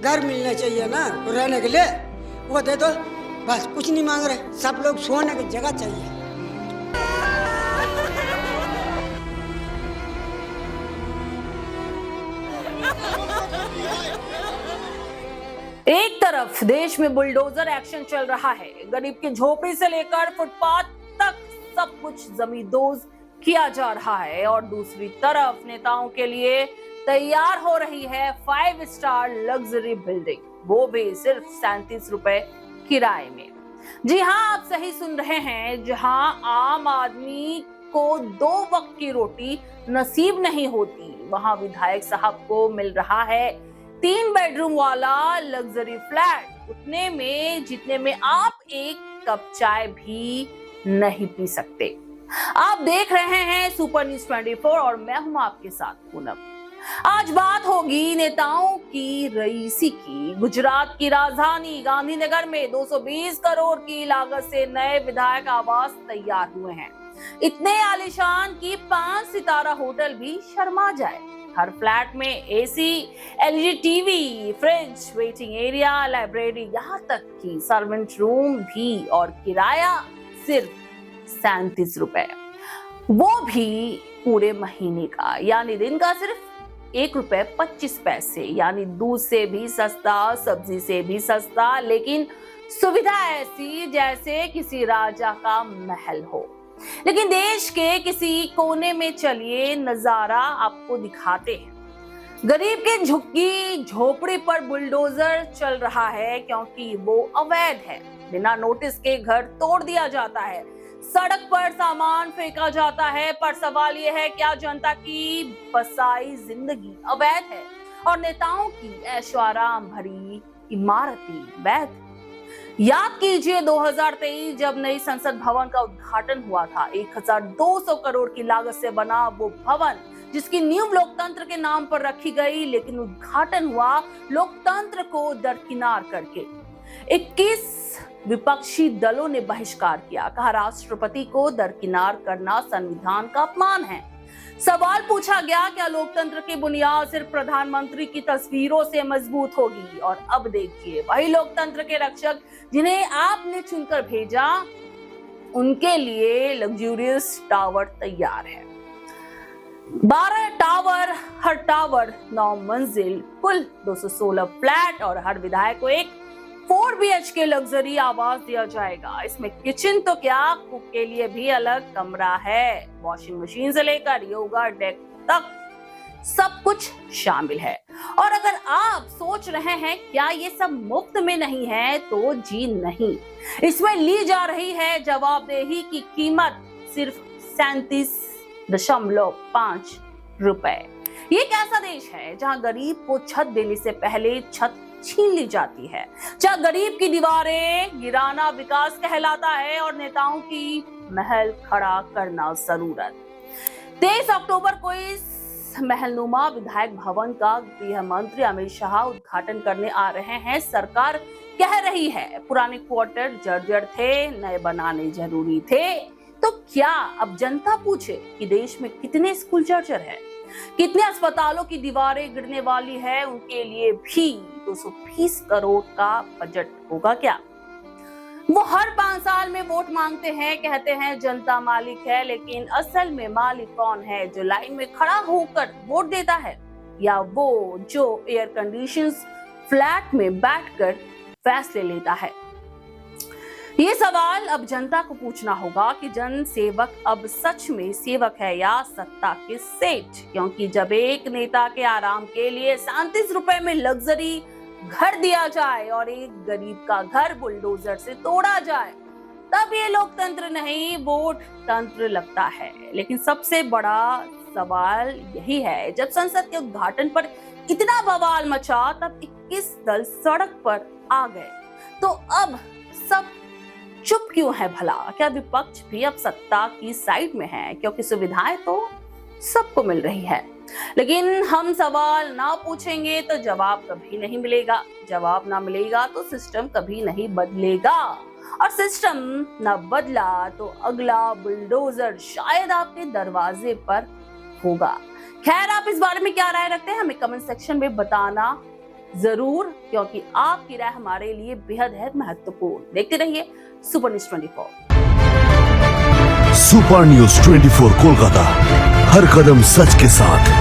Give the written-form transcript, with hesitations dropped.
घर मिलना चाहिए ना रहने के लिए, वो दे दो बस, कुछ नहीं मांग रहे, सब लोग सोने की जगह चाहिए। एक तरफ देश में बुलडोजर एक्शन चल रहा है, गरीब की झोपड़ी से लेकर फुटपाथ तक सब कुछ जमींदोज किया जा रहा है, और दूसरी तरफ नेताओं के लिए तैयार हो रही है 5 स्टार लग्जरी बिल्डिंग, वो भी सिर्फ 37 रुपए किराए में। जी हाँ, आप सही सुन रहे हैं, जहां आम आदमी को 2 वक्त की रोटी नसीब नहीं होती, वहां विधायक साहब को मिल रहा है 3 बेडरूम वाला लग्जरी फ्लैट, उतने में जितने में आप एक कप चाय भी नहीं पी सकते। आप देख रहे हैं सुपर न्यूज 24 और मैं हूं आपके साथ पूनम। आज बात होगी नेताओं की रईसी की। गुजरात की राजधानी गांधीनगर में 220 करोड़ की लागत से नए विधायक आवास तैयार हुए हैं, इतने आलीशान कि 5 सितारा होटल भी शर्मा जाए। हर फ्लैट में AC, LED TV, fridge, waiting area, library, यहाँ तक कि सर्वेंट रूम भी, और किराया सिर्फ 37 रुपए, वो भी पूरे महीने का, यानी दिन का सिर्फ 1 रुपए 25 पैसे, यानी दूध से भी सस्ता, सब्जी से भी सस्ता, लेकिन सुविधा ऐसी जैसे किसी राजा का महल हो। लेकिन देश के किसी कोने में चलिए, नजारा आपको दिखाते हैं। गरीब के झुग्गी झोपड़ी पर बुलडोजर चल रहा है, क्योंकि वो अवैध है। बिना नोटिस के घर तोड़ दिया जाता है, सड़क पर सामान फेंका जाता है, पर सवाल यह है, क्या जनता की बसाई जिंदगी अवैध है और नेताओं की ऐशोआराम भरी इमारतें वैध? याद कीजिए 2023 जब नई संसद भवन का उद्घाटन हुआ था, 1200 करोड़ की लागत से बना वो भवन, जिसकी नींव लोकतंत्र के नाम पर रखी गई, लेकिन उद्घाटन हुआ लोकतंत्र को दरकिनार करके। 21 विपक्षी दलों ने बहिष्कार किया, कहा राष्ट्रपति को दरकिनार करना संविधान का अपमान है। सवाल पूछा गया, क्या लोकतंत्र की बुनियाद सिर्फ प्रधानमंत्री की तस्वीरों से मजबूत होगी? और अब देखिए, वही लोकतंत्र के रक्षक जिन्हें आपने चुनकर भेजा, उनके लिए लग्जूरियस टावर तैयार है। 12 टावर, हर टावर 9 मंजिल, कुल 216 फ्लैट, और हर विधायक को एक 4 BHK लग्जरी आवास दिया जाएगा। इसमें किचन तो क्या, कुक के लिए भी अलग कमरा है, वॉशिंग मशीन से लेकर योगा डेक तक सब कुछ शामिल है। और अगर आप सोच रहे हैं क्या ये सब मुफ्त में नहीं है, तो जी नहीं, इसमें ली जा रही है जवाबदेही की कीमत सिर्फ 37.5 रुपए। ये कैसा देश है जहां गरीब को छत देने से पहले छत छीन ली जाती है, जहां गरीब की दीवारें गिराना विकास कहलाता है और नेताओं की महल खड़ा करना जरूरत। 23 अक्टूबर को इस महलनुमा विधायक भवन का गृह मंत्री अमित शाह उद्घाटन करने आ रहे हैं। सरकार कह रही है पुराने क्वार्टर जर्जर थे, नए बनाने जरूरी थे। तो क्या अब जनता पूछे कि देश में कितने स्कूल जर्जर है, कितने अस्पतालों की दीवारें गिरने वाली है? उनके लिए भी 220 करोड़ का बजट होगा क्या? वो हर 5 साल में वोट मांगते हैं, कहते हैं जनता मालिक है, लेकिन असल में मालिक कौन है? जो लाइन में खड़ा होकर वोट देता है, या वो जो एयर कंडीशन फ्लैट में बैठकर फैसले लेता है? ये सवाल अब जनता को पूछना होगा कि जन सेवक अब सच में सेवक है या सत्ता के सेठ। क्योंकि जब एक नेता के आराम के लिए 37 रुपए में लग्जरी घर दिया जाए और एक गरीब का घर बुलडोजर से तोड़ा जाए, तब ये लोकतंत्र नहीं वोट तंत्र लगता है। लेकिन सबसे बड़ा सवाल यही है, जब संसद के उद्घाटन पर इतना बवाल मचा, तब 21 दल सड़क पर आ गए, तो अब सब चुप क्यों है भला? क्या विपक्ष भी अब सत्ता की साइड में है? क्योंकि सुविधाएं तो सबको मिल रही है, लेकिन हम सवाल ना पूछेंगे तो जवाब कभी नहीं मिलेगा, जवाब ना मिलेगा तो सिस्टम कभी नहीं बदलेगा, और सिस्टम ना बदला तो अगला बुलडोजर शायद आपके दरवाजे पर होगा। खैर, आप इस बारे में क्या राय रखते हैं हमें कमेंट सेक्शन में बताना जरूर, क्योंकि आपकी राय हमारे लिए बेहद है महत्वपूर्ण। देखते रहिए super news 24। Super news 24 Kolkata, हर कदम सच के साथ।